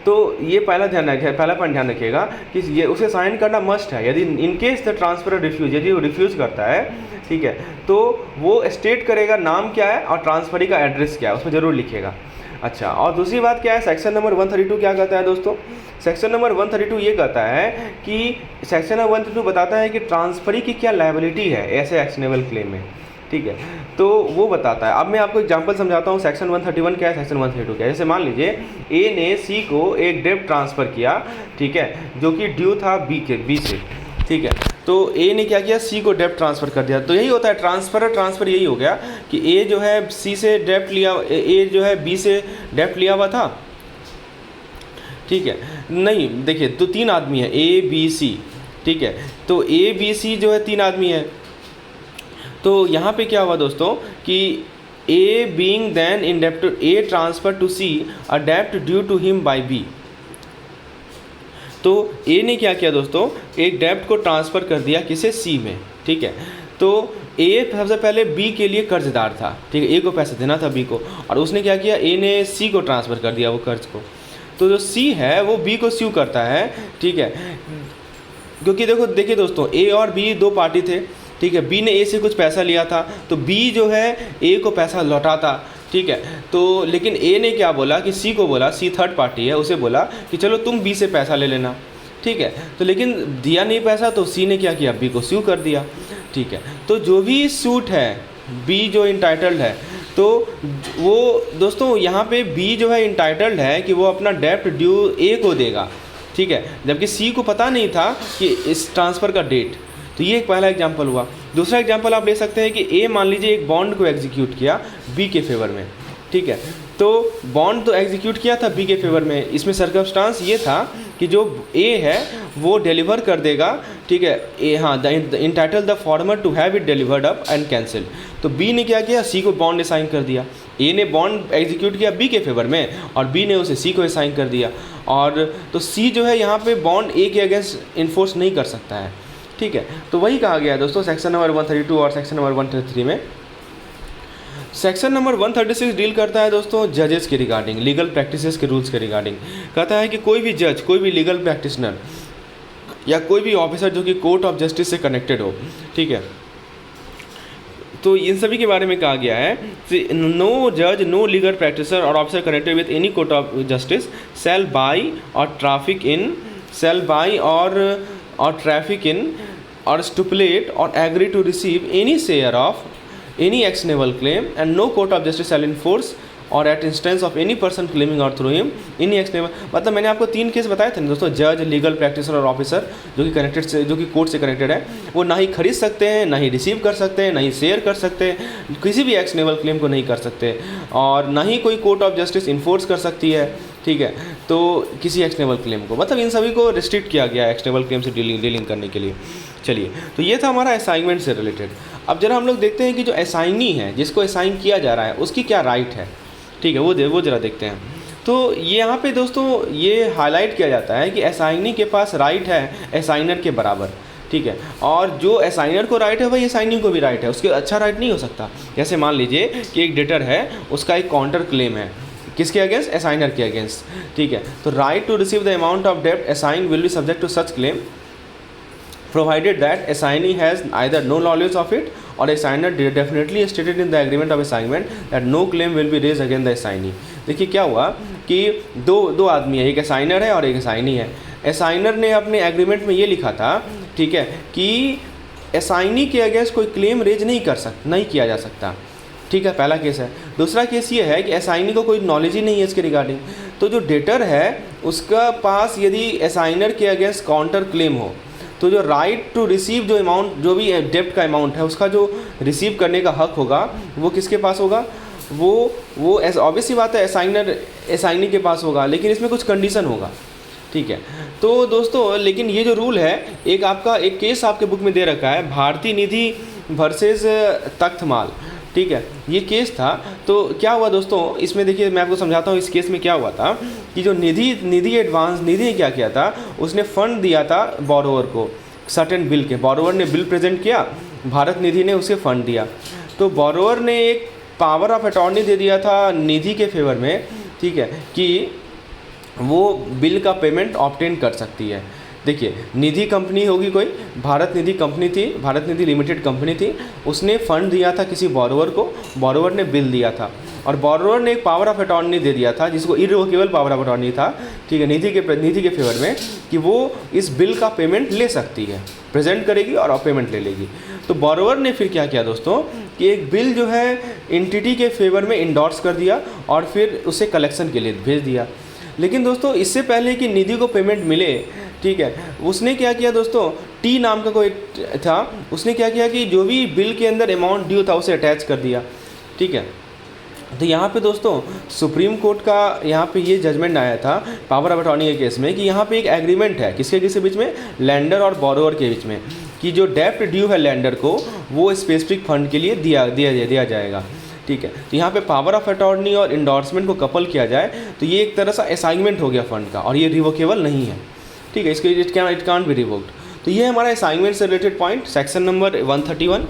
तो ये पहला पॉइंट ध्यान रखिएगा कि ये उसे साइन करना मस्ट है। यदि in case the transfer refuse, यदि वो रिफ्यूज़ करता है, ठीक है, तो वो स्टेट करेगा नाम क्या है और ट्रांसफरी का एड्रेस क्या है, उसमें ज़रूर लिखिएगा। अच्छा, और दूसरी बात क्या है, सेक्शन नंबर 132 क्या कहता है दोस्तों, सेक्शन नंबर 132 ये कहता है कि सेक्शन नंबर 132 बताता है कि ट्रांसफरी की क्या लायबिलिटी है ऐसे एक्शनेबल क्लेम में, ठीक है, तो वो बताता है। अब मैं आपको एग्जांपल समझाता हूँ सेक्शन 131 क्या है, सेक्शन 132 क्या है। जैसे मान लीजिए ए ने सी को एक डेब्ट ट्रांसफ़र किया, ठीक है, जो कि ड्यू था बी से, ठीक है। तो ए ने क्या किया, सी को डेब्ट ट्रांसफ़र कर दिया। तो यही होता है ट्रांसफ़र यही हो गया कि ए जो है सी से डेब्ट लिया, ए जो है बी से डेब्ट लिया हुआ था, ठीक है। नहीं, देखिए तो 3 आदमी है, ए बी सी, ठीक है। तो ए बी सी जो है 3 आदमी है। तो यहाँ पे क्या हुआ दोस्तों कि A being then indebted, A transfer to C a डेब्ट due to him by B. तो ए ने क्या किया दोस्तों, एक डेब्ट को ट्रांसफ़र कर दिया किसे, सी में, ठीक है। तो ए सबसे पहले बी के लिए कर्जदार था, ठीक है, ए को पैसे देना था बी को, और उसने क्या किया, ए ने सी को ट्रांसफ़र कर दिया वो कर्ज को। तो जो सी है वो बी को स्यू करता है, ठीक है, क्योंकि देखिए दोस्तों, ए और बी 2 पार्टी थे, ठीक है। बी ने ए से कुछ पैसा लिया था, तो बी जो है ए को पैसा लौटाता, ठीक है। तो लेकिन ए ने क्या बोला कि सी को बोला, सी थर्ड पार्टी है, उसे बोला कि चलो तुम बी से पैसा ले लेना, ठीक है। तो लेकिन दिया नहीं पैसा, तो सी ने क्या किया, बी को स्यू कर दिया, ठीक है। तो जो भी सूट है, बी जो इंटाइटल्ड है, तो वो दोस्तों यहाँ पे बी जो है इंटाइटल्ड है कि वो अपना डेब्ट ड्यू ए को देगा, ठीक है, जबकि सी को पता नहीं था कि इस ट्रांसफ़र का डेट। तो ये एक पहला एग्जांपल हुआ। दूसरा एग्जांपल आप ले सकते हैं कि ए मान लीजिए एक बॉन्ड को एग्जीक्यूट किया बी के फेवर में, ठीक है। तो बॉन्ड तो एग्जीक्यूट किया था बी के फेवर में, इसमें सर्कमस्टांस ये था कि जो ए है वो डिलीवर कर देगा, ठीक है, ए हाँ the entitle the former to have it delivered up and cancel. तो बी ने क्या किया, सी को बॉन्ड असाइन कर दिया। ए ने बॉन्ड एग्जीक्यूट किया बी के फेवर में और बी ने उसे सी को असाइन कर दिया, और तो सी जो है यहाँ पे बॉन्ड ए के अगेंस्ट इन्फोर्स नहीं कर सकता है, ठीक है। तो वही कहा गया है दोस्तों सेक्शन नंबर 132 और सेक्शन नंबर 133 में। सेक्शन नंबर 136 डील करता है दोस्तों जजेस के रिगार्डिंग, लीगल प्रैक्टिसेस के रूल्स के रिगार्डिंग। कहता है कि कोई भी जज, कोई भी लीगल प्रैक्टिशनर या कोई भी ऑफिसर जो कि कोर्ट ऑफ जस्टिस से कनेक्टेड हो, ठीक है, तो इन सभी के बारे में कहा गया है कि नो जज, नो लीगल प्रैक्टिसर और officer connected with any court of justice shall buy or traffic in or stipulate or agree to receive any share of any actionable claim, and no court of justice shall enforce or at instance of any person claiming or through him any actionable। मतलब मैंने आपको 3 केस बताए थे ना दोस्तों, जज, लीगल प्रैक्टिसर और ऑफिसर जो कि कनेक्टेड से, जो कि कोर्ट से कनेक्टेड है, वो ना ही खरीद सकते हैं, ना ही रिसीव कर सकते हैं, ना ही शेयर कर सकते हैं, किसी भी एक्शनेबल क्लेम को नहीं कर सकते, और ना ही कोई कोर्ट ऑफ जस्टिस इन्फोर्स कर सकती है, ठीक है, तो किसी एक्सटेबल क्लेम को, मतलब इन सभी को रिस्ट्रिक्ट किया गया है एक्सटेबल क्लेम से डीलिंग करने के लिए। चलिए, तो ये था हमारा असाइनमेंट से रिलेटेड। अब जरा हम लोग देखते हैं कि जो असाइनी है, जिसको असाइन किया जा रहा है, उसकी क्या राइट है, ठीक है, वो जरा देखते हैं। तो ये यहाँ पे दोस्तों ये हाईलाइट किया जाता है कि असाइनी के पास राइट है असाइनर के बराबर, ठीक है, और जो असाइनर को राइट है वही असाइनी को भी राइट है, उसके अच्छा राइट नहीं हो सकता। जैसे मान लीजिए कि एक डेटर है, उसका एक काउंटर क्लेम है, किसके अगेंस्ट, असाइनर के अगेंस्ट, ठीक है, तो right to receive the amount of डेब्ट assign will be subject to such claim provided that assignee has either no knowledge of it or assigner definitely stated in the agreement of assignment that no claim will be raised against the assignee। देखिए क्या हुआ कि दो आदमी है, एक असाइनर है और एक असाइनी है। असाइनर ने अपने एग्रीमेंट में ये लिखा था, ठीक है, कि असाइनी के अगेंस्ट कोई क्लेम रेज नहीं किया जा सकता, ठीक है, पहला केस है। दूसरा केस ये है कि असाइनी को कोई नॉलेज ही नहीं है इसके रिगार्डिंग, तो जो डेटर है उसका पास यदि असाइनर के अगेंस्ट काउंटर क्लेम हो तो जो राइट टू रिसीव जो अमाउंट, जो भी डेप्ट का अमाउंट है, उसका जो रिसीव करने का हक होगा वो किसके पास होगा, वो ऑब्वियस सी बात है असाइनी के पास होगा, लेकिन इसमें कुछ कंडीशन होगा, ठीक है। तो दोस्तों लेकिन ये जो रूल है, एक केस आपके बुक में दे रखा है, भारतीय निधि वर्सेस तख्तमाल, ठीक है, ये केस था। तो क्या हुआ दोस्तों, इसमें देखिए मैं आपको समझाता हूँ इस केस में क्या हुआ था कि जो निधि ने क्या किया था, उसने फंड दिया था बोरोवर को सर्टेन बिल के, बोरोवर ने बिल प्रेजेंट किया, भारत निधि ने उसे फंड दिया, तो बोरोवर ने एक पावर ऑफ अटॉर्नी दे दिया था निधि के फेवर में, ठीक है, कि वो बिल का पेमेंट ऑब्टेन कर सकती है। देखिए निधि कंपनी होगी कोई, भारत निधि कंपनी थी, भारत निधि लिमिटेड कंपनी थी, उसने फंड दिया था किसी बोरोवर को, बोरोवर ने बिल दिया था और बोरोवर ने एक पावर ऑफ अटॉर्नी दे दिया था जिसको इररिवोकेबल पावर ऑफ अटॉर्नी था, ठीक है, निधि के फेवर में कि वो इस बिल का पेमेंट ले सकती है, प्रेजेंट करेगी और पेमेंट ले लेगी। तो बोरोवर ने फिर क्या किया दोस्तों कि एक बिल जो है एंटिटी के फेवर में इंडोर्स कर दिया और फिर उसे कलेक्शन के लिए भेज दिया। लेकिन दोस्तों इससे पहले कि निधि को पेमेंट मिले, ठीक है, उसने क्या किया दोस्तों, टी नाम का कोई था, उसने क्या किया कि जो भी बिल के अंदर अमाउंट ड्यू था उसे अटैच कर दिया, ठीक है। तो यहाँ पे दोस्तों सुप्रीम कोर्ट का यहाँ पे ये जजमेंट आया था पावर ऑफ अटॉर्नी के केस में कि यहाँ पे एक एग्रीमेंट है किसके बीच में, लैंडर और बोरोवर के बीच में, कि जो डेप्ट ड्यू है लैंडर को वो स्पेसिफिक फंड के लिए दिया जाएगा, ठीक है। तो यहाँ पे पावर ऑफ अटॉर्नी और इंडोर्समेंट को कपल किया जाए तो ये एक तरह से असाइनमेंट हो गया फंड का और ये रिवोकेबल नहीं है, ठीक है, इसके इट कांट बी रिवोक्ड। तो ये हमारा असाइनमेंट से related point section number 131,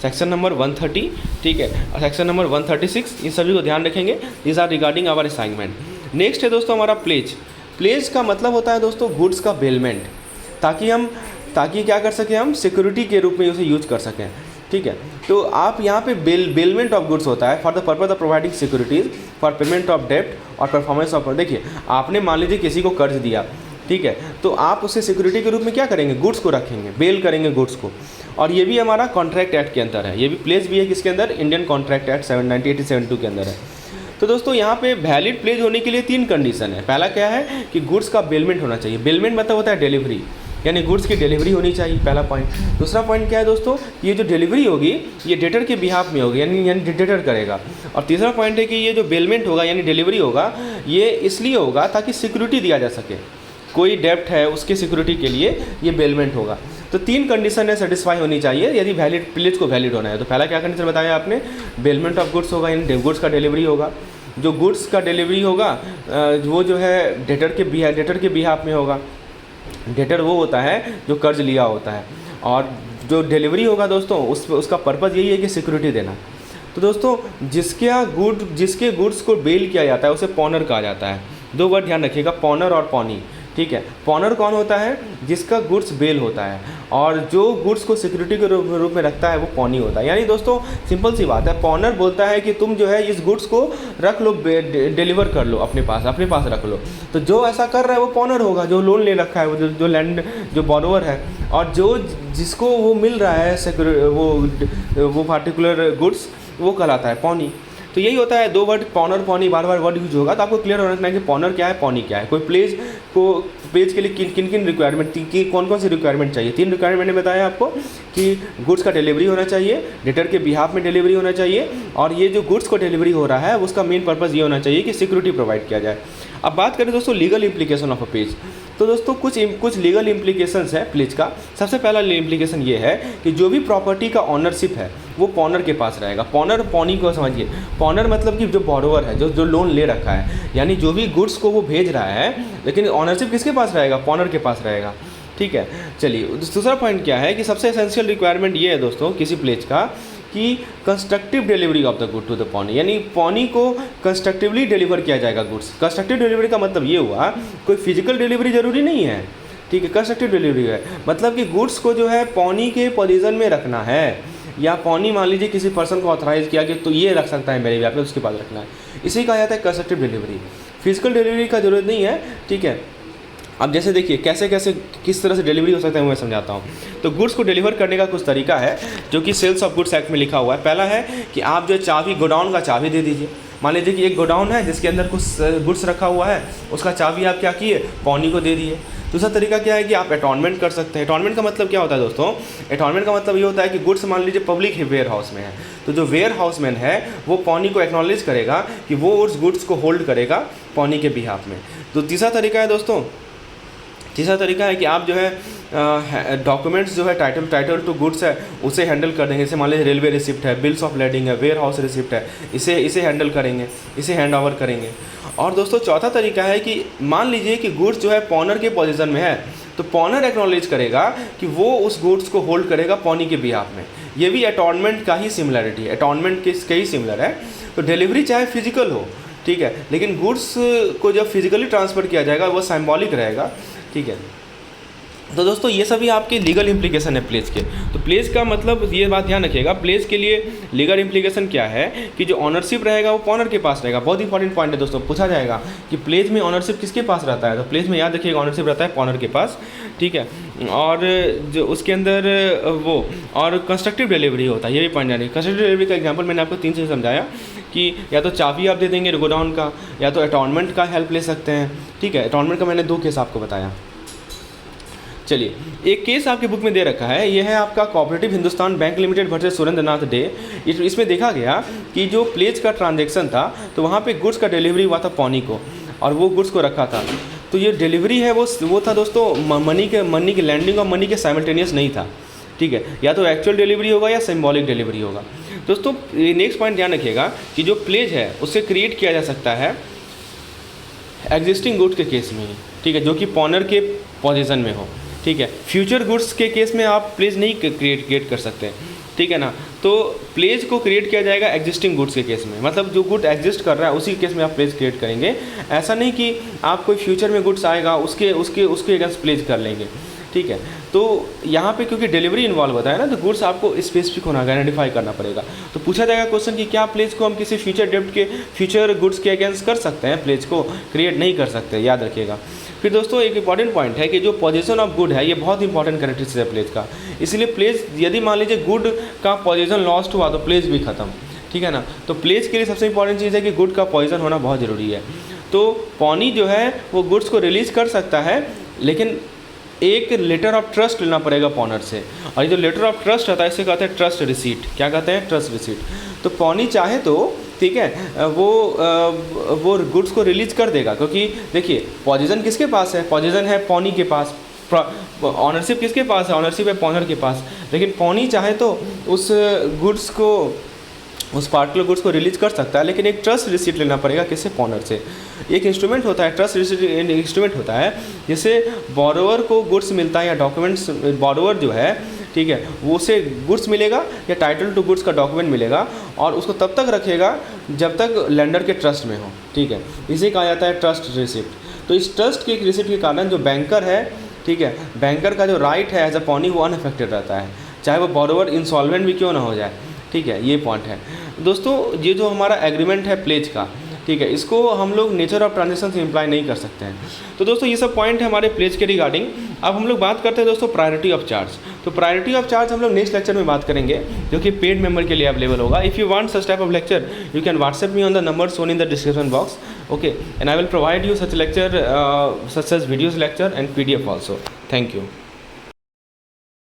section number 130, ठीक है, और सेक्शन नंबर 136, इन सभी को ध्यान रखेंगे, this are regarding our assignment. Next है दोस्तों हमारा प्लेज का मतलब होता है दोस्तों गुड्स का बेलमेंट, ताकि क्या कर सकें हम, सिक्योरिटी के रूप में उसे यूज कर सकें, ठीक है। तो आप यहाँ पे बेलमेंट ऑफ गुड्स होता है for the purpose of providing securities for payment of डेप्ट और परफॉर्मेंस ऑफ, देखिए आपने मान लीजिए किसी को कर्ज दिया, ठीक है, तो आप उसे सिक्योरिटी के रूप में क्या करेंगे, गुड्स को रखेंगे, बेल करेंगे गुड्स को, और ये भी हमारा कॉन्ट्रैक्ट एक्ट के अंदर है, ये भी प्लेज भी है किसके अंदर, इंडियन कॉन्ट्रैक्ट एक्ट 1972 के अंदर है। तो दोस्तों यहाँ पे वैलिड प्लेज होने के लिए 3 कंडीशन है। पहला क्या है कि गुड्स का बेलमेंट होना चाहिए, बेलमेंट मतलब होता है डिलीवरी, यानी गुड्स की डिलीवरी होनी चाहिए, पहला पॉइंट। दूसरा पॉइंट क्या है दोस्तों, ये जो डिलीवरी होगी ये डेटर के बिहाफ में होगी, यानी डेटर करेगा। और तीसरा पॉइंट है कि ये जो बेलमेंट होगा यानी डिलीवरी होगा ये इसलिए होगा ताकि सिक्योरिटी दिया जा सके, कोई डेप्ट है उसके सिक्योरिटी के लिए ये बेलमेंट होगा। तो 3 कंडीशन है सेटिस्फाई होनी चाहिए यदि वैलिड प्लेज को वैलिड होना है। तो पहला क्या कंडीशन बताया आपने, बेलमेंट ऑफ गुड्स होगा यानी गुड्स का डिलीवरी होगा, जो गुड्स का डिलीवरी होगा वो जो है डेटर के बिहाफ में होगा, डेटर वो होता है जो कर्ज लिया होता है, और जो डिलीवरी होगा दोस्तों उसका पर्पज़ यही है कि सिक्योरिटी देना। तो दोस्तों जिसके गुड्स को बेल किया जाता है उसे पॉनर कहा जाता है। 2 वर्ड ध्यान रखिएगा, पॉनर और पॉनी, ठीक है। पॉनर कौन होता है, जिसका गुड्स बेल होता है, और जो गुड्स को सिक्योरिटी के रूप में रखता है वो पॉनी होता है। यानी दोस्तों सिंपल सी बात है, पॉनर बोलता है कि तुम जो है इस गुड्स को रख लो, डिलीवर कर लो अपने पास रख लो। तो जो ऐसा कर रहा है वो पॉनर होगा, जो लोन ले रखा है वो जो लैंड जो बोरोवर है, और जिसको वो मिल रहा है वो पार्टिकुलर गुड्स वो कहलाता है पॉनी। तो यही होता है, 2 वर्ड पॉनर पॉनी बार वर्ड यूज होगा, तो आपको क्लियर होना चाहिए कि पॉनर क्या है, पॉनी क्या है। कोई प्लेज के लिए किन रिक्वायरमेंट की कौन सी रिक्वायरमेंट चाहिए, 3 रिक्वायरमेंट मैंने बताया आपको कि गुड्स का डिलीवरी होना चाहिए, डेटर के बिहाफ में डिलीवरी होना चाहिए, और ये जो गुड्स को डिलीवरी हो रहा है उसका मेन पर्पज़ ये होना चाहिए कि सिक्योरिटी प्रोवाइड किया जाए। अब बात करें दोस्तों legal implication of a pledge. तो दोस्तों कुछ लीगल इम्प्लीकेशंस है प्लेज का। सबसे पहला इम्प्लीकेशन ये है कि जो भी प्रॉपर्टी का ऑनरशिप है वो पॉनर के पास रहेगा। पॉनर, पॉनी को समझिए, पॉनर मतलब कि जो बोरोवर है, जो लोन ले रखा है, यानी जो भी गुड्स को वो भेज रहा है, लेकिन ऑनरशिप किसके पास रहेगा? पॉनर के पास रहेगा। ठीक है, चलिए दूसरा पॉइंट क्या है कि सबसे एसेंशियल रिक्वायरमेंट ये है दोस्तों किसी प्लेज का कि constructive delivery of the good to the pawnee, यानी पॉनी को कंस्ट्रक्टिवली डिलीवर किया जाएगा गुड्स। कंस्ट्रक्टिव डिलीवरी का मतलब ये हुआ कोई फिजिकल डिलीवरी जरूरी नहीं है। ठीक है, कंस्ट्रक्टिव डिलीवरी है मतलब कि गुड्स को जो है पॉनी के पोजीशन में रखना है, या पॉनी मान लीजिए किसी पर्सन को ऑथराइज किया कि तो ये रख सकता है मेरे यहाँ पे, उसके पास रखना है, इसी कहा जाता है कंस्ट्रक्टिव डिलीवरी। फिजिकल डिलीवरी का जरूरत नहीं है। ठीक है, अब जैसे देखिए कैसे कैसे किस तरह से डिलीवरी हो सकता है मैं समझाता हूँ। तो गुड्स को डिलीवर करने का कुछ तरीका है जो कि सेल्स ऑफ गुड्स एक्ट में लिखा हुआ है। पहला है कि आप जो चाबी, गोडाउन का चाबी दे दीजिए। मान लीजिए कि एक गोडाउन है जिसके अंदर कुछ गुड्स रखा हुआ है, उसका चाबी आप क्या किए? पॉनी को दे दिए। दूसरा तरीका क्या है कि आप अटॉर्नमेंट कर सकते हैं। अटॉर्नमेंट का मतलब क्या होता है दोस्तों? अटॉर्नमेंट का मतलब ये होता है कि गुड्स मान लीजिए पब्लिक वेयर हाउस में है, तो जो वेयर हाउसमैन है वो पॉनी को एक्नॉलेज करेगा कि वो उस गुड्स को होल्ड करेगा पॉनी के बिहाफ में। तो तीसरा तरीका है दोस्तों, तीसरा तरीका है कि आप जो है डॉक्यूमेंट्स जो है टाइटल टू गुड्स है उसे हैंडल कर देंगे। जैसे मान लीजिए रेलवे रिसिप्ट है, बिल्स ऑफ लेडिंग है, वेयर हाउस रिसिप्ट है, इसे हैंडल करेंगे, इसे हैंड ओवर करेंगे। और दोस्तों चौथा तरीका है कि मान लीजिए कि गुड्स जो है पॉनर के पोजीशन में है, तो पॉनर एक्नॉलेज करेगा कि वो उस गुड्स को होल्ड करेगा पॉनी के बिहाफ में। ये भी अटॉर्नमेंट का ही सिमिलरिटी है, अटॉर्नमेंट के ही सिमिलर है। तो डिलीवरी चाहे फिजिकल हो, ठीक है, लेकिन गुड्स को जब फिजिकली ट्रांसफ़र किया जाएगा वो सिंबॉलिक रहेगा। ठीक है, तो दोस्तों ये सभी आपके लीगल इम्प्लीकेशन है प्लेज के। तो प्लेज का मतलब ये बात ध्यान रखिएगा, प्लेज के लिए लीगल इम्प्लीकेशन क्या है कि जो ऑनरशिप रहेगा वो पॉनर के पास रहेगा। बहुत इंपॉर्टेंट पॉइंट है दोस्तों, पूछा जाएगा कि प्लेज में ऑनरशिप किसके पास रहता है, तो प्लेज में याद रखिएगा ऑनरशिप रहता है पॉनर के पास। ठीक है, और जो उसके अंदर वो और कंस्ट्रक्टिव डिलीवरी होता है, ये भी पॉइंट जानिए। कंस्ट्रक्टिव डिलीवरी का एग्जाम्पल मैंने आपको 3 से समझाया कि या तो चाबी आप दे देंगे गोडाउन का, या तो अटॉर्नमेंट का हेल्प ले सकते हैं। ठीक है, अटॉर्नमेंट का मैंने 2 केस आपको बताया। चलिए एक केस आपके बुक में दे रखा है, यह है आपका cooperative Hindustan bank limited versus Surendra Nath De. इसमें देखा गया कि जो प्लेज का ट्रांजैक्शन था तो वहाँ पे गुड्स का डिलीवरी हुआ था पॉनी को, और वो गुड्स को रखा था। तो ये डिलीवरी है वो था दोस्तों मनी के लैंडिंग और मनी के साइमल्टेनियस नहीं था। ठीक है, या तो एक्चुअल डिलीवरी होगा या सिंबॉलिक डिलीवरी होगा। दोस्तों नेक्स्ट पॉइंट ध्यान रखिएगा कि जो प्लेज है उसे क्रिएट किया जा सकता है एग्जिस्टिंग गुड्स के केस में ही। ठीक है, जो कि पॉनर के पोजीशन में हो। ठीक है, फ्यूचर गुड्स के केस में आप प्लेज नहीं क्रिएट कर सकते। ठीक है ना, तो प्लेज को क्रिएट किया जाएगा एग्जिस्टिंग गुड्स के केस में, मतलब जो गुड एग्जिस्ट कर रहा है उसी केस में आप प्लेज क्रिएट करेंगे। ऐसा नहीं कि आप कोई फ्यूचर में गुड्स आएगा उसके अगेंस्ट प्लेज कर लेंगे। ठीक है, तो यहाँ पे क्योंकि डिलीवरी इन्वॉल्व होता है ना, तो गुड्स आपको स्पेसिफिक होना, आइडेंटिफाई करना पड़ेगा। तो पूछा जाएगा क्वेश्चन कि क्या प्लेज को हम किसी फ्यूचर डेप्ट के फ्यूचर गुड्स के अगेंस्ट कर सकते हैं, प्लेज को क्रिएट नहीं कर सकते, याद रखिएगा। फिर दोस्तों एक इंपॉर्टेंट पॉइंट है कि जो पोजीशन ऑफ गुड है ये बहुत इंपॉर्टेंट कैरेक्टरिस्टिक है प्लेज का। इसलिए प्लेज यदि मान लीजिए गुड का पोजीशन लॉस्ट हुआ तो प्लेज भी खत्म। ठीक है ना, तो प्लेज के लिए सबसे इंपॉर्टेंट चीज़ है कि गुड का पोजीशन होना बहुत ज़रूरी है। तो पॉनी जो है वो गुड्स को रिलीज़ कर सकता है, लेकिन एक लेटर ऑफ ट्रस्ट लेना पड़ेगा पॉनर से, और ये जो लेटर ऑफ ट्रस्ट होता है इसे कहते हैं ट्रस्ट रिसीट। क्या कहते हैं? Trust receipt. तो पॉनी चाहे तो ठीक है वो गुड्स को रिलीज कर देगा, क्योंकि देखिए पोजीशन किसके पास है? पोजीशन है पॉनी के पास। ऑनरशिप किसके पास है? ऑनरशिप है पॉनर के पास। लेकिन पॉनी चाहे तो उस गुड्स को, उस पार्टिकुलर गुड्स को रिलीज कर सकता है, लेकिन एक ट्रस्ट रिसीट लेना पड़ेगा किससे? पॉनर से। एक इंस्ट्रूमेंट होता है, ट्रस्ट रिसीट इंस्ट्रूमेंट होता है जिससे बोरोवर को गुड्स मिलता है या डॉक्यूमेंट्स, बोरोवर जो है ठीक है वो उसे गुड्स मिलेगा या टाइटल टू गुड्स का डॉक्यूमेंट मिलेगा, और उसको तब तक रखेगा जब तक लेंडर के ट्रस्ट में हो। ठीक है, इसे कहा जाता है ट्रस्ट रिसिप्ट। तो इस ट्रस्ट के रिसिप्ट के कारण जो बैंकर है, ठीक है, बैंकर का जो राइट है एज अ पॉनी वो अनअफेक्टेड रहता है, चाहे वो बोरोवर इंसॉल्वेंट भी क्यों ना हो जाए। ठीक है, ये पॉइंट है दोस्तों। ये जो हमारा एग्रीमेंट है प्लेज का, ठीक है, इसको हम लोग नेचर ऑफ ट्रांजेक्शन से इम्प्लाई नहीं कर सकते हैं। तो दोस्तों ये सब पॉइंट है हमारे प्लेज के रिगार्डिंग। अब हम लोग बात करते हैं दोस्तों प्रायोरिटी ऑफ चार्ज। तो प्रायोरिटी ऑफ चार्ज हम लोग नेक्स्ट लेक्चर में बात करेंगे, जो कि पेड मेंबर के लिए अवेलेबल होगा। If you want such type of lecture you can WhatsApp me on the number shown in the description box, okay, and I will provide you such lecture, such as videos lecture and PDF also. Thank you.